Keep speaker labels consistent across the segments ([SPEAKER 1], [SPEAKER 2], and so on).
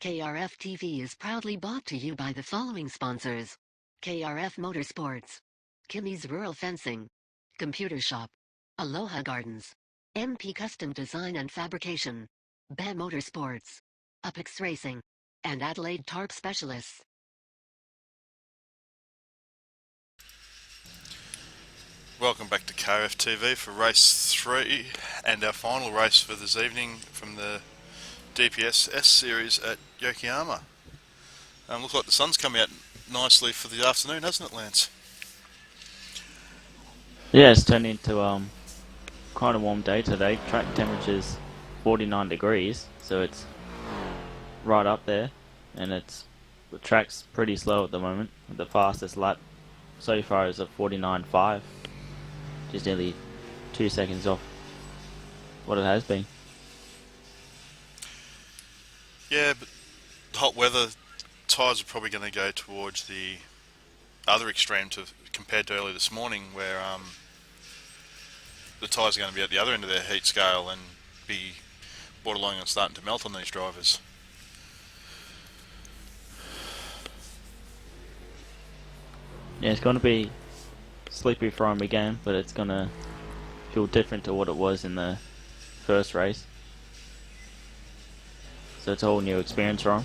[SPEAKER 1] KRF TV is proudly brought to you by the following sponsors: KRF Motorsports, Kimmy's Rural Fencing, Computer Shop, Aloha Gardens, MP Custom Design and Fabrication, BAM Motorsports, Upix Racing, and Adelaide Tarp Specialists.
[SPEAKER 2] Welcome back to KRF TV for race 3 and our final race for this evening from the DPSS series at Okyama. Looks like the sun's come out nicely for the afternoon, hasn't it, Lance?
[SPEAKER 3] Yeah, it's turned into quite a warm day today. Track temperature's 49 degrees, so it's right up there, and the track's pretty slow at the moment. The fastest lap so far is a 49.5, just nearly 2 seconds off what it has been.
[SPEAKER 2] Yeah, but hot weather, tyres are probably going to go towards the other extreme compared to early this morning, where the tyres are going to be at the other end of their heat scale and be borderline on starting to melt on these drivers.
[SPEAKER 3] Yeah, it's going to be slippery for him again, but it's going to feel different to what it was in the first race. So it's a whole new experience for him.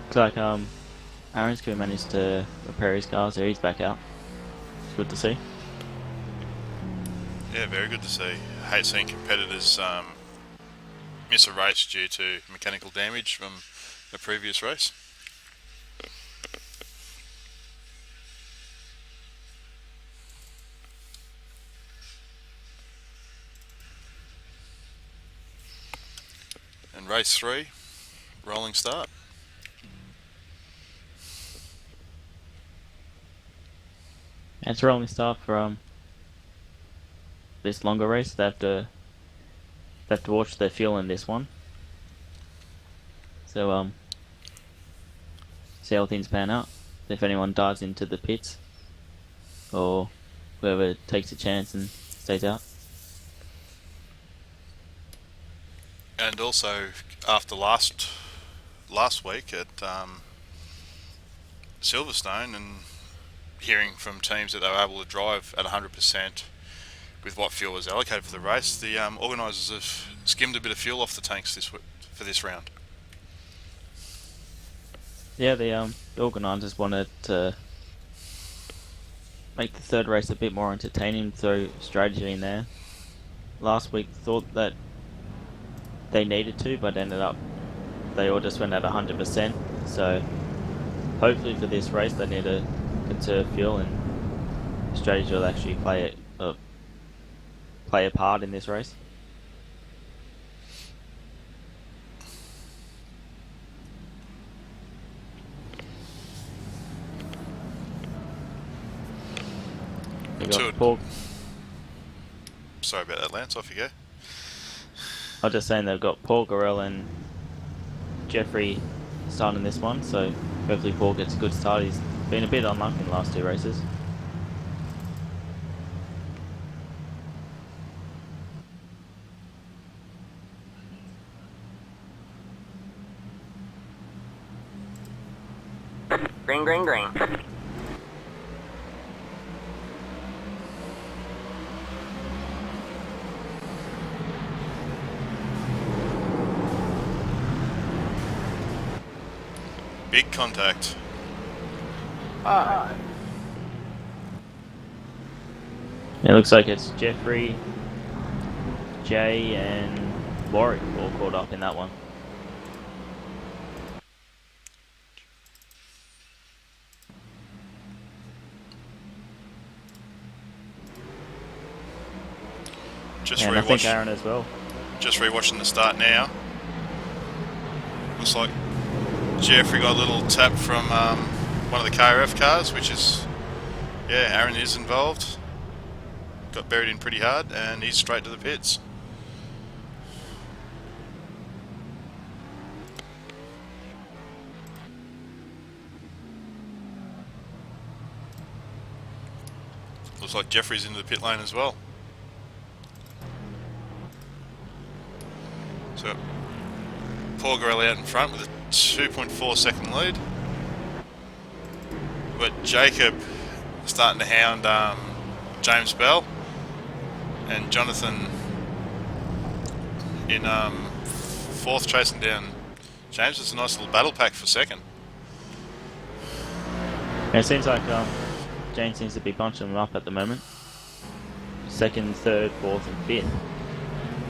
[SPEAKER 3] Looks like Aaron's crew managed to repair his car, so he's back out. It's good to see.
[SPEAKER 2] Yeah, very good to see. I hate seeing competitors miss a race due to mechanical damage from the previous race. And race 3, rolling start.
[SPEAKER 3] It's rolling start for this longer race. They have to watch their fuel in this one. So see how things pan out. If anyone dives into the pits, or whoever takes a chance and stays out.
[SPEAKER 2] And also, after last week at Silverstone, and hearing from teams that they were able to drive at 100% with what fuel was allocated for the race, the organisers have skimmed a bit of fuel off the tanks for this round.
[SPEAKER 3] Yeah, the organisers wanted to make the third race a bit more entertaining, throw strategy in there. Last week thought that they needed to, but ended up they all just went at 100%. So hopefully for this race they need to conserve fuel, and strategy will actually play a part in this race.
[SPEAKER 2] Sorry about that, Lance. Off you go.
[SPEAKER 3] I was just saying they've got Paul Gorell and Jeffrey starting this one, so hopefully Paul gets a good start. He's been a bit unlucky in the last 2 races.
[SPEAKER 4] Green, green, green.
[SPEAKER 2] Big contact.
[SPEAKER 3] It looks like it's Jeffrey, Jay, and Warwick all caught up in that one. And I think Aaron as well.
[SPEAKER 2] Just rewatching the start now. Looks like Jeffrey got a little tap from one of the KRF cars, which is, yeah, Aaron is involved. Got buried in pretty hard, and he's straight to the pits. Looks like Jeffrey's into the pit lane as well. So Paul Gorell out in front with a 2.4 second lead. But Jacob starting to hound James Bell, and Jonathan in fourth chasing down James. It's a nice little battle pack for second.
[SPEAKER 3] Yeah, it seems like James seems to be bunching them up at the moment. Second, third, fourth and fifth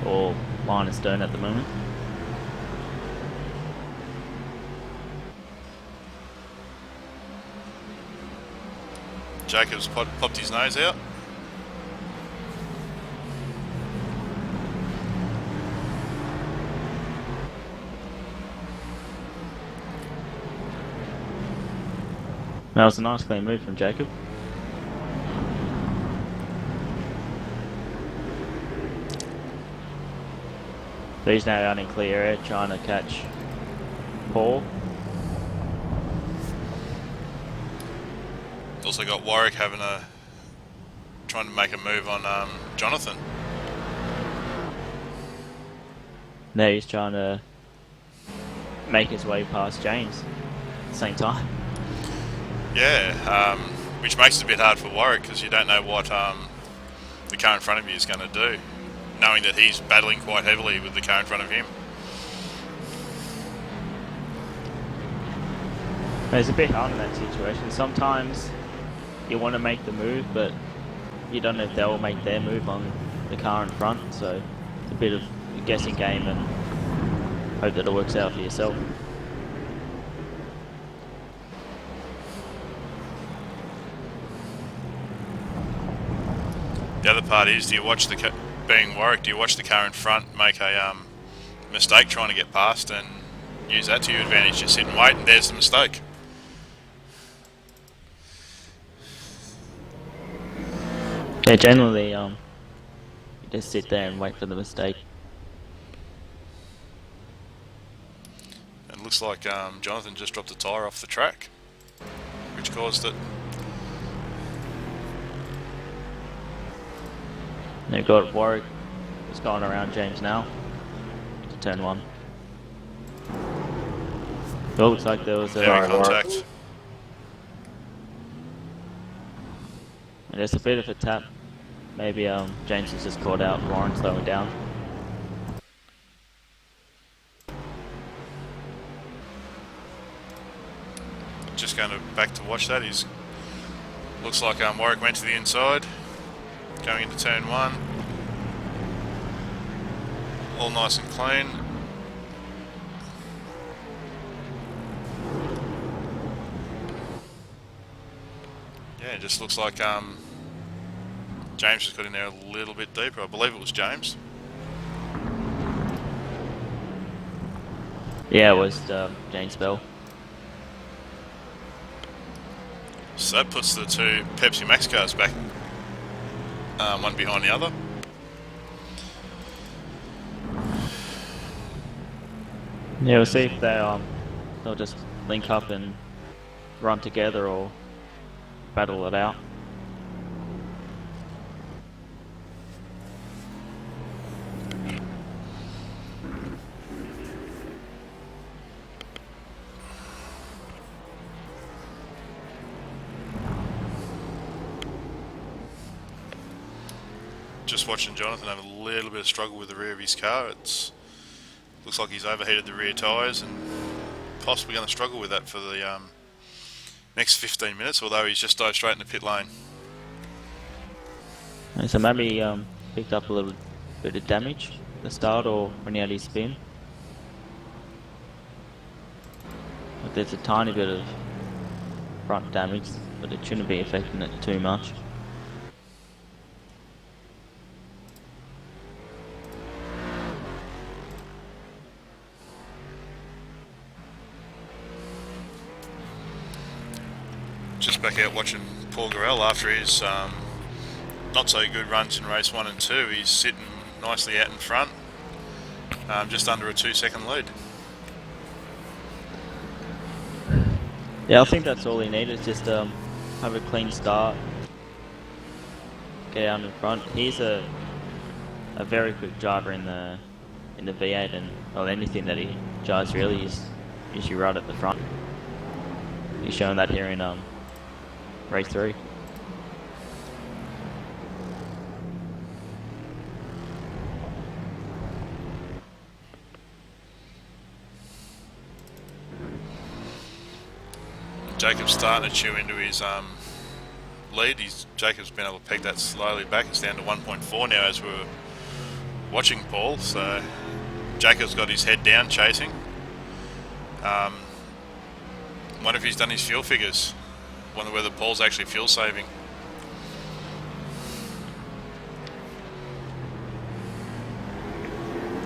[SPEAKER 3] all line astern at the moment.
[SPEAKER 2] Jacob's popped his nose out.
[SPEAKER 3] That was a nice clean move from Jacob. So he's now out in clear air trying to catch Paul.
[SPEAKER 2] Also got Warwick trying to make a move on Jonathan.
[SPEAKER 3] Now he's trying to make his way past James at the same time.
[SPEAKER 2] Yeah, which makes it a bit hard for Warwick because you don't know what the car in front of you is going to do, knowing that he's battling quite heavily with the car in front of him.
[SPEAKER 3] It's a bit hard in that situation. Sometimes you want to make the move, but you don't know if they'll make their move on the car in front, so it's a bit of a guessing game and hope that it works out for yourself.
[SPEAKER 2] The other part is, being Warwick, do you watch the car in front make a mistake trying to get past and use that to your advantage? Just sit and wait, and there's the mistake.
[SPEAKER 3] Yeah, generally, you just sit there and wait for the mistake.
[SPEAKER 2] It looks like Jonathan just dropped a tyre off the track, which caused it.
[SPEAKER 3] They've got Warwick just going around James now to turn one. It looks like there was a
[SPEAKER 2] Heavy contact.
[SPEAKER 3] And there's a bit of a tap. Maybe James has just caught out Warren slowing down.
[SPEAKER 2] Just going back to watch that. Looks like Warwick went to the inside, going into turn one. All nice and clean. Yeah, it just looks like James just got in there a little bit deeper. I believe it was James.
[SPEAKER 3] Yeah, it was James Bell.
[SPEAKER 2] So that puts the two Pepsi Max cars back, one behind the other.
[SPEAKER 3] Yeah, we'll see if they'll just link up and run together or battle it out.
[SPEAKER 2] Just watching Jonathan have a little bit of struggle with the rear of his car. Looks like he's overheated the rear tyres and possibly going to struggle with that for the next 15 minutes, although he's just dived straight in the pit lane.
[SPEAKER 3] And so maybe picked up a little bit of damage at the start or when he had his spin. But there's a tiny bit of front damage, but it shouldn't be affecting it too much.
[SPEAKER 2] Just back out watching Paul Gorell after his not so good runs in race 1 and 2. He's sitting nicely out in front, just under a 2-second lead.
[SPEAKER 3] Yeah, I think that's all he needed, just have a clean start, get out in front. He's a very quick driver in the in the V8 and or anything that he drives really is usually right at the front. He's showing that here in race 3.
[SPEAKER 2] Jacob's starting to chew into his lead. Jacob's been able to peg that slowly back. It's down to 1.4 now as we're watching Paul. So Jacob's got his head down chasing. Wonder if he's done his fuel figures. Wonder whether Paul's actually fuel saving.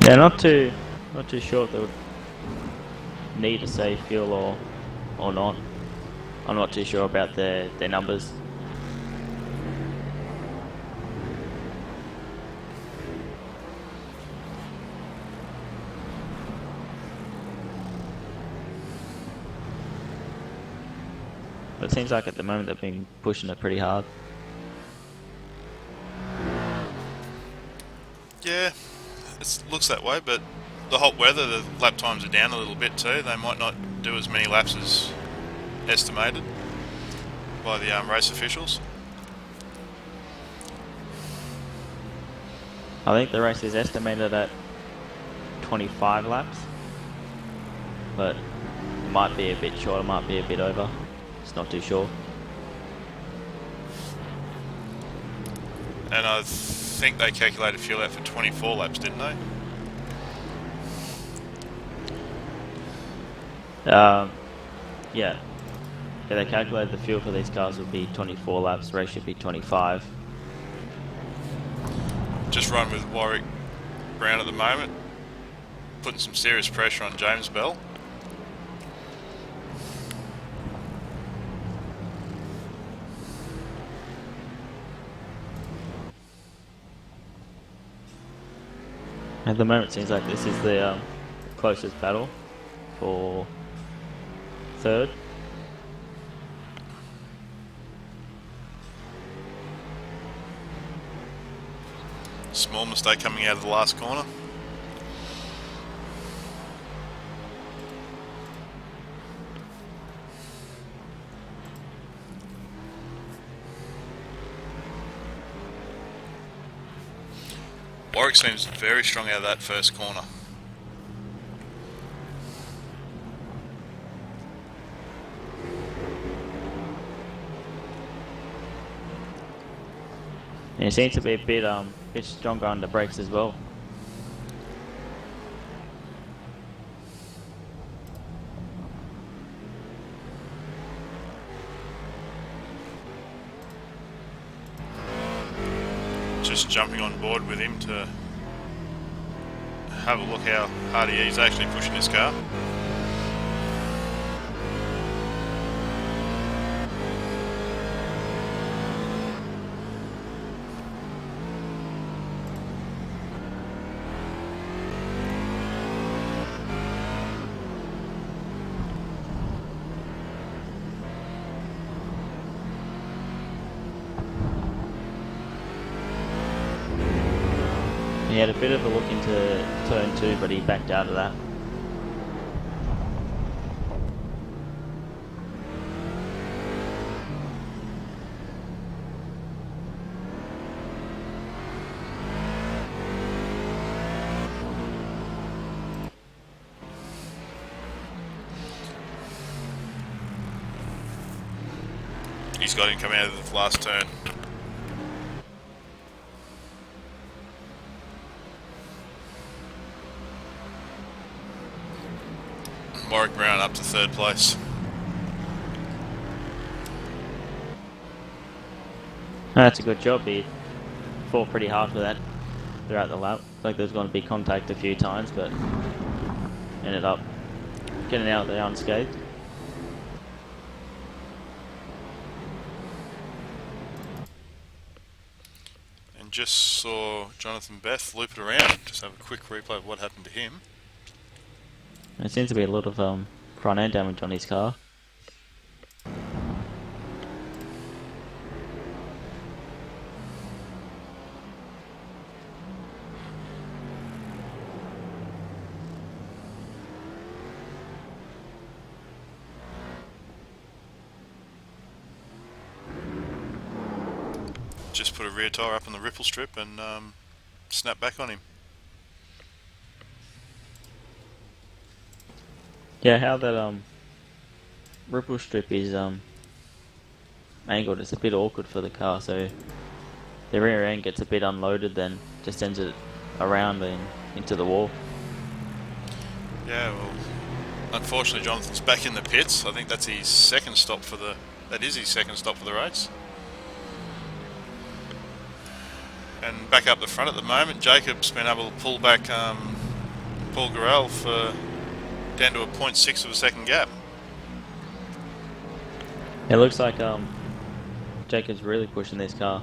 [SPEAKER 3] Yeah, not too sure if they would need to save fuel or not. I'm not too sure about their numbers. But it seems like at the moment they've been pushing it pretty hard.
[SPEAKER 2] Yeah, it looks that way, but the hot weather, the lap times are down a little bit too. They might not do as many laps as estimated by the race officials.
[SPEAKER 3] I think the race is estimated at 25 laps, but it might be a bit short, it might be a bit over. It's not too sure.
[SPEAKER 2] And I think they calculated fuel out for 24 laps, didn't they?
[SPEAKER 3] Yeah, they calculated the fuel for these cars would be 24 laps, race should be 25.
[SPEAKER 2] Just run with Warwick Brown at the moment, putting some serious pressure on James Bell.
[SPEAKER 3] At the moment it seems like this is the closest battle for third.
[SPEAKER 2] Small mistake coming out of the last corner. Warwick seems very strong out of that first corner.
[SPEAKER 3] And he seems to be a bit stronger on the brakes as well.
[SPEAKER 2] Just jumping on board with him to have a look how hard he's actually pushing his car.
[SPEAKER 3] He had a bit of a look into turn 2, but he backed out of that.
[SPEAKER 2] He's got him coming out of the last turn. Warwick Brown up to third place.
[SPEAKER 3] That's a good job. He fought pretty hard for that throughout the lap. Like there was going to be contact a few times, but ended up getting out there unscathed.
[SPEAKER 2] And just saw Jonathan Beth loop it around. Just have a quick replay of what happened to him.
[SPEAKER 3] There seems to be a lot of front end damage on his car.
[SPEAKER 2] just put a rear tyre up on the ripple strip and snap back on him.
[SPEAKER 3] Yeah, how that ripple strip is angled, it's a bit awkward for the car, so the rear end gets a bit unloaded, then just sends it around and into the wall.
[SPEAKER 2] Yeah, well, unfortunately Jonathan's back in the pits. I think that's his second stop for the race. And back up the front at the moment, Jacob's been able to pull back Paul Garrel for down to a 0.6 of a second gap.
[SPEAKER 3] It looks like Jacob's really pushing this car.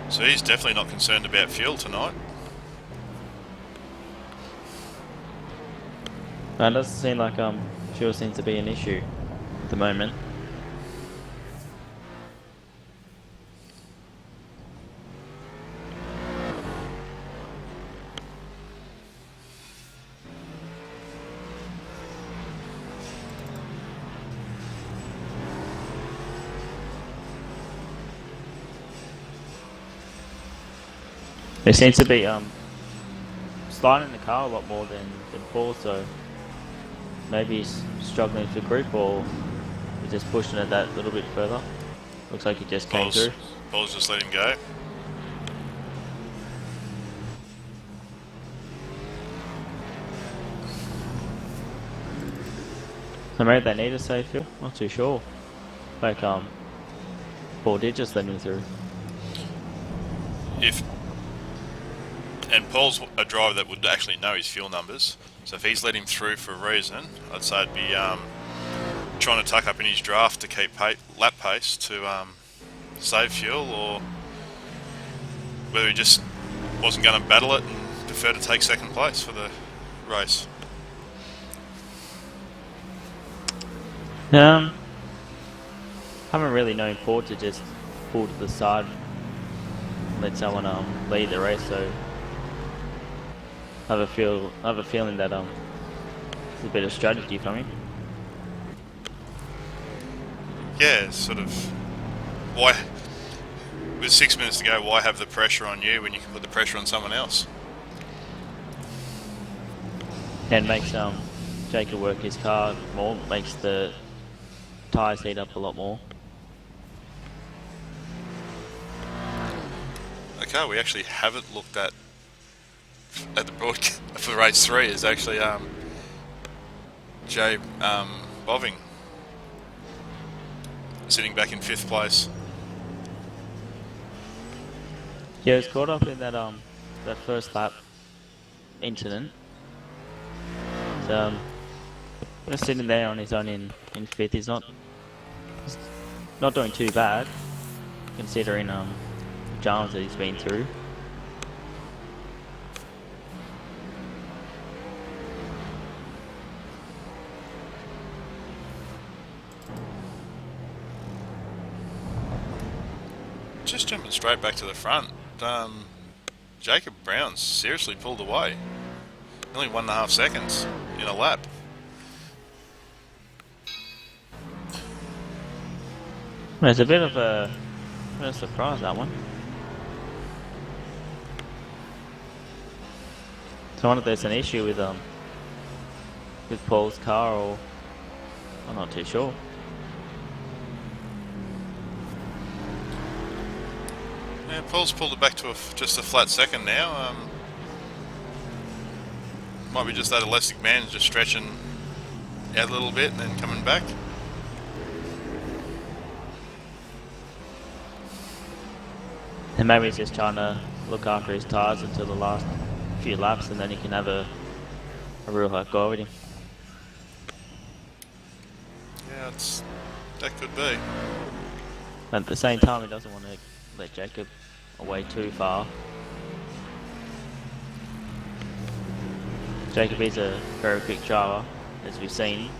[SPEAKER 2] So he's definitely not concerned about fuel tonight.
[SPEAKER 3] It doesn't seem like fuel seems to be an issue at the moment. It seems to be sliding the car a lot more than Paul, so maybe he's struggling for grip, or he's just pushing it that little bit further. Looks like he just came through.
[SPEAKER 2] Paul's just let him go.
[SPEAKER 3] So maybe they need a safe fuel? Not too sure. Like Paul did just let him through.
[SPEAKER 2] And Paul's a driver that would actually know his fuel numbers, so if he's let him through for a reason, I'd say it'd be trying to tuck up in his draft to keep lap pace to save fuel, or whether he just wasn't going to battle it and prefer to take second place for the race.
[SPEAKER 3] Haven't really known Paul to just pull to the side, let someone lead the race, so I have a feeling that it's a bit of strategy from him.
[SPEAKER 2] Yeah, sort of. Why, with 6 minutes to go, why have the pressure on you when you can put the pressure on someone else?
[SPEAKER 3] And makes Jacob work his car more, makes the tyres heat up a lot more.
[SPEAKER 2] Okay, we actually haven't looked at the broadcast for race 3 is actually Jay Boving sitting back in 5th place.
[SPEAKER 3] Yeah, he was caught up in that that first lap incident. So just sitting there on his own in 5th. He's not doing too bad considering jams that he's been through.
[SPEAKER 2] Just jumping straight back to the front, Jacob Brown's seriously pulled away. Only 1.5 seconds in a lap.
[SPEAKER 3] Well, it's a bit of a surprise, that one. So I wonder if there's an issue with Paul's car, or I'm not too sure.
[SPEAKER 2] Yeah, Paul's pulled it back to just a flat second now. Might be just that elastic band just stretching out a little bit and then coming back.
[SPEAKER 3] And maybe he's just trying to look after his tyres until the last few laps, and then he can have a real hard go with him.
[SPEAKER 2] Yeah, that could be.
[SPEAKER 3] But at the same time, he doesn't want to let Jacob away too far. Jacob is a very quick driver, as we've seen.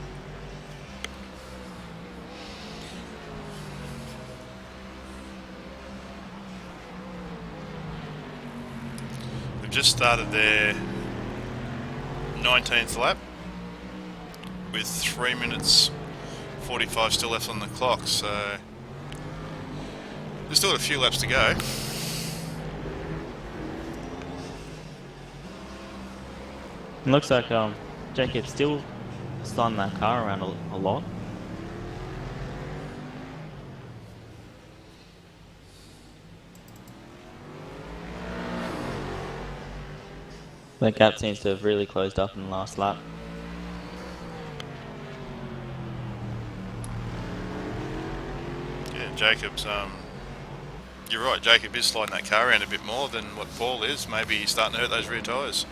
[SPEAKER 2] They've just started their 19th lap with 3 minutes 45 still left on the clock, so There's still got a few laps to go.
[SPEAKER 3] It looks like Jacob's still sliding that car around a lot. The gap seems to have really closed up in the last lap.
[SPEAKER 2] Yeah, Jacob's, you're right, Jacob is sliding that car around a bit more than what Paul is. Maybe he's starting to hurt those rear tyres.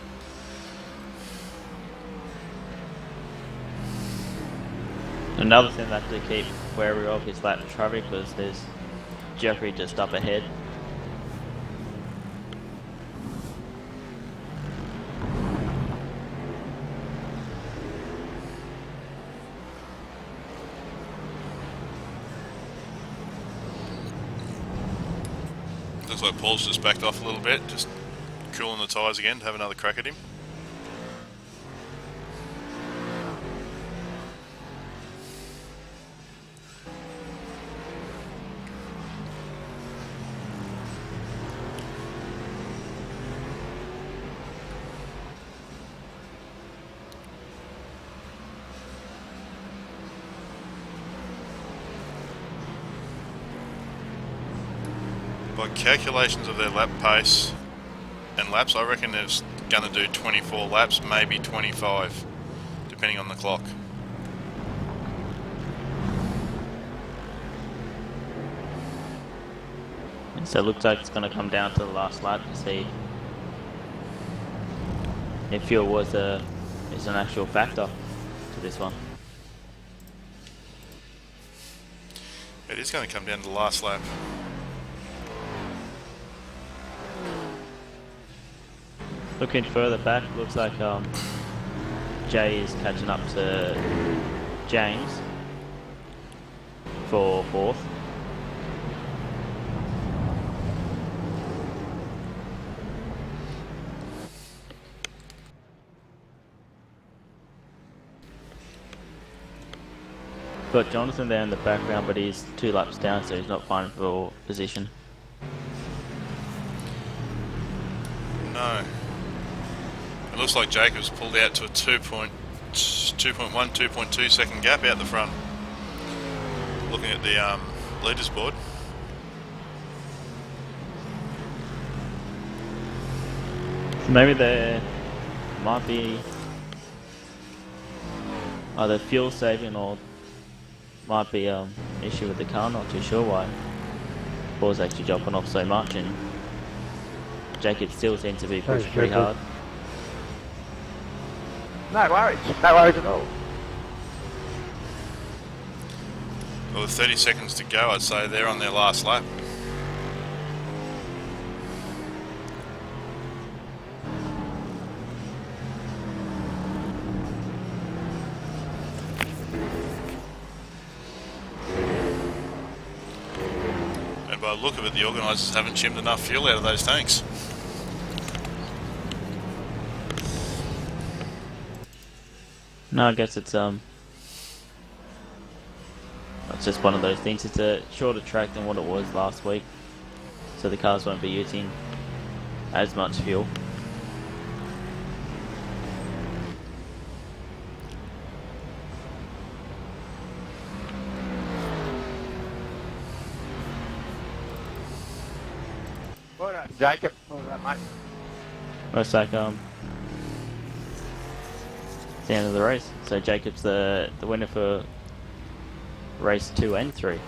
[SPEAKER 3] Another thing that to keep wary of is lap traffic, because there's Jeffrey just up ahead.
[SPEAKER 2] Looks like Paul's just backed off a little bit, just cooling the tyres again to have another crack at him. By calculations of their lap pace and laps, I reckon they're going to do 24 laps, maybe 25, depending on the clock.
[SPEAKER 3] So it looks like it's going to come down to the last lap to see if fuel is an actual factor to this one.
[SPEAKER 2] It is going to come down to the last lap.
[SPEAKER 3] Looking further back, looks like Jay is catching up to James for fourth. Got Jonathan there in the background, but he's 2 laps down, so he's not fighting for position.
[SPEAKER 2] No. It looks like Jacob's pulled out to a 2.1, 2.2 second gap out the front. Looking at the leaders board.
[SPEAKER 3] So maybe there might be either fuel saving or might be issue with the car. Not too sure why Paul's actually jumping off so much, and Jacob still seems to be pushing pretty hard.
[SPEAKER 4] No worries at all.
[SPEAKER 2] Well, with 30 seconds to go, I'd say they're on their last lap. And by the look of it, the organisers haven't chimned enough fuel out of those tanks.
[SPEAKER 3] No, I guess it's just one of those things. It's a shorter track than what it was last week, so the cars won't be using as much fuel.
[SPEAKER 4] Well done, Jacob. Well done, mate.
[SPEAKER 3] Looks like it's the end of the race. So Jacob's the winner for race 2 and 3.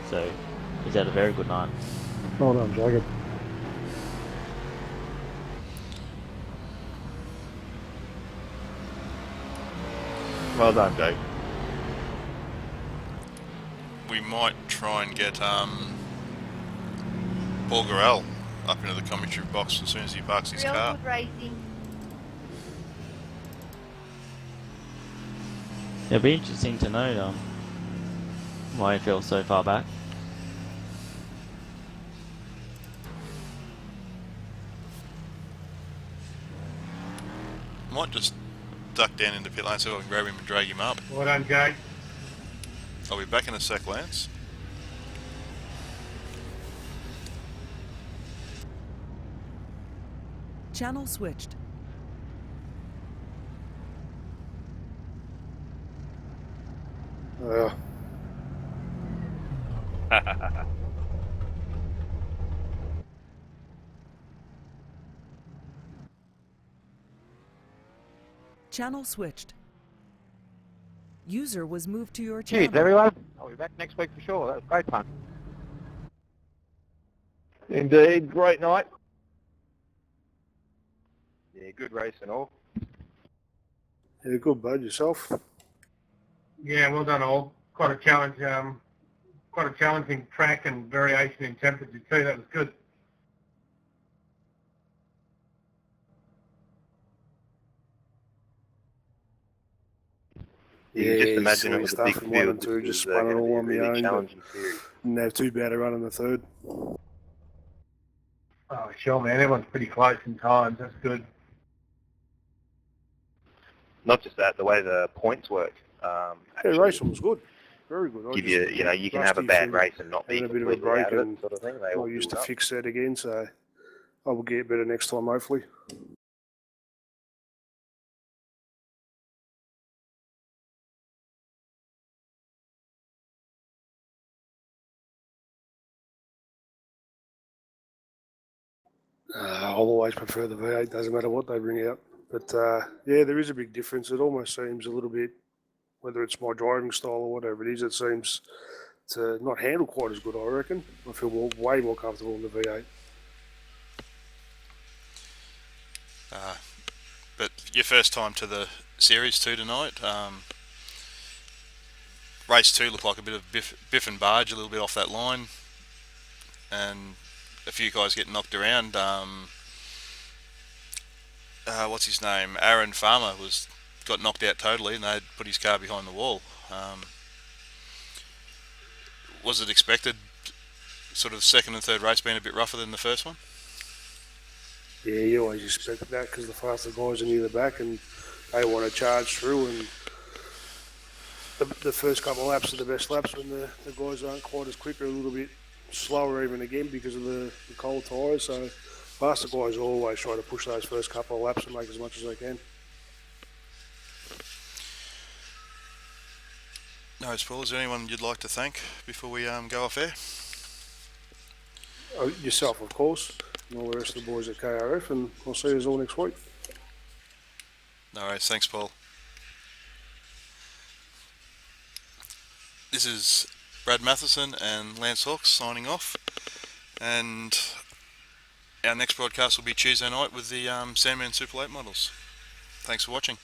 [SPEAKER 3] So he's had a very good night.
[SPEAKER 5] Well done, Jacob.
[SPEAKER 4] Well done, Jake.
[SPEAKER 2] We might try and get Paul Gorell up into the commentary box as soon as he parks his
[SPEAKER 6] Real
[SPEAKER 2] car.
[SPEAKER 6] good racing.
[SPEAKER 3] It'll be interesting to know why he feels so far back.
[SPEAKER 2] Might just duck down into pit lane so I can grab him and drag him up.
[SPEAKER 4] Well done, Jake.
[SPEAKER 2] I'll be back in a sec, Lance.
[SPEAKER 5] Channel switched. Channel switched. User was moved to your
[SPEAKER 4] Cheers,
[SPEAKER 5] channel.
[SPEAKER 4] everyone. I'll be back next week for sure. That was great fun.
[SPEAKER 6] Indeed, great night.
[SPEAKER 4] Yeah, good race and all.
[SPEAKER 6] Yeah, good, bud. Yourself?
[SPEAKER 7] Yeah, well done all. Quite a challenge, quite a challenging track and variation in temperature too. That was good.
[SPEAKER 6] Yeah,
[SPEAKER 4] You just imagine
[SPEAKER 6] silly
[SPEAKER 4] it was a
[SPEAKER 6] stuff
[SPEAKER 4] big
[SPEAKER 6] in 1
[SPEAKER 4] field.
[SPEAKER 6] and 2,
[SPEAKER 4] This
[SPEAKER 6] just
[SPEAKER 4] was
[SPEAKER 6] spun it
[SPEAKER 4] going to be
[SPEAKER 6] all
[SPEAKER 4] a
[SPEAKER 6] on my
[SPEAKER 4] really
[SPEAKER 6] own, but
[SPEAKER 4] challenging series.
[SPEAKER 6] didn't have too bad a run in the third.
[SPEAKER 7] Oh, sure, man. Everyone's pretty close in times. That's good.
[SPEAKER 4] Not just that, the way the points work.
[SPEAKER 6] Yeah,
[SPEAKER 4] Actually
[SPEAKER 6] racing was good. Very good.
[SPEAKER 4] give you, you can have a
[SPEAKER 6] rusty
[SPEAKER 4] bad
[SPEAKER 6] from
[SPEAKER 4] race and not be
[SPEAKER 6] having a bit of a
[SPEAKER 4] completely
[SPEAKER 6] break,
[SPEAKER 4] out of
[SPEAKER 6] and
[SPEAKER 4] it, sort of thing. They
[SPEAKER 6] I
[SPEAKER 4] all
[SPEAKER 6] used to
[SPEAKER 4] build up.
[SPEAKER 6] fix that again, so I will get better next time, hopefully. I'll always prefer the V8, doesn't matter what they bring out. But yeah, there is a big difference. It almost seems a little bit, whether it's my driving style or whatever it is, it seems to not handle quite as good, I reckon. I feel way more comfortable in the V8.
[SPEAKER 2] But your first time to the series too tonight. Race 2 looked like a bit of biff and barge, a little bit off that line, and a few guys getting knocked around. What's his name? Aaron Farmer got knocked out totally, and they'd put his car behind the wall. Was it expected, sort of second and third race being a bit rougher than the first one?
[SPEAKER 6] Yeah, you always expect that because the faster guys are near the back and they want to charge through. And the first couple of laps are the best laps when the guys aren't quite as quick or a little bit slower even again because of the cold tyres. So faster guys always try to push those first couple of laps and make as much as they can.
[SPEAKER 2] No, Paul, is there anyone you'd like to thank before we go off air?
[SPEAKER 6] Oh, yourself, of course, and all the rest of the boys at KRF, and I'll see you all next week.
[SPEAKER 2] No worries, thanks, Paul. This is Brad Matheson and Lance Hawkes signing off, and our next broadcast will be Tuesday night with the Sandman Super Late models. Thanks for watching.